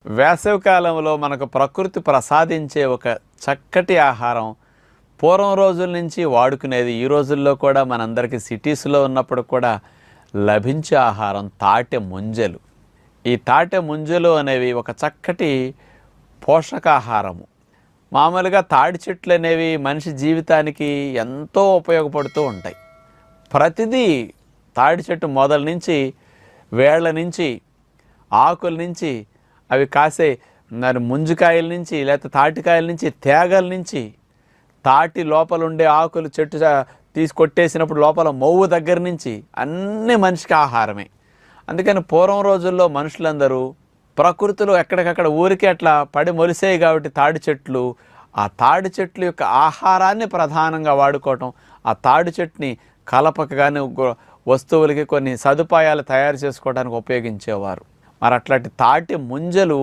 వేసవికాలంలో మనకు ప్రకృతి ప్రసాదించే ఒక చక్కటి ఆహారం పూర్వం రోజుల నుంచి వాడుకునేది. ఈ రోజుల్లో కూడా మనందరికీ సిటీస్లో ఉన్నప్పుడు కూడా లభించే ఆహారం తాటె ముంజలు. ఈ తాటె ముంజలు అనేవి ఒక చక్కటి పోషకాహారము. మామూలుగా తాడి చెట్లు అనేవి మనిషి జీవితానికి ఎంతో ఉపయోగపడుతూ ఉంటాయి. ప్రతిదీ తాడి చెట్టు మొదల నుంచి వేళ్ళ నుంచి ఆకుల నుంచి అవి కాసే ముంజికాయల నుంచి లేకపోతే తాటికాయల నుంచి తేగల నుంచి తాటి లోపల ఉండే ఆకులు చెట్టు తీసుకొట్టేసినప్పుడు లోపల మొవ్వు దగ్గర నుంచి అన్నీ మనిషికి ఆహారమే. అందుకని పూర్వం రోజుల్లో మనుషులందరూ ప్రకృతిలో ఎక్కడికక్కడ ఊరికే అట్లా పడి మొలిసేవి కాబట్టి తాడి చెట్లు, ఆ తాడి చెట్లు యొక్క ఆహారాన్ని ప్రధానంగా వాడుకోవటం, ఆ తాడి చెట్టుని కలపకు కానీ వస్తువులకి కొన్ని సదుపాయాలు తయారు చేసుకోవడానికి ఉపయోగించేవారు. మరి అట్లాంటి తాటి ముంజలు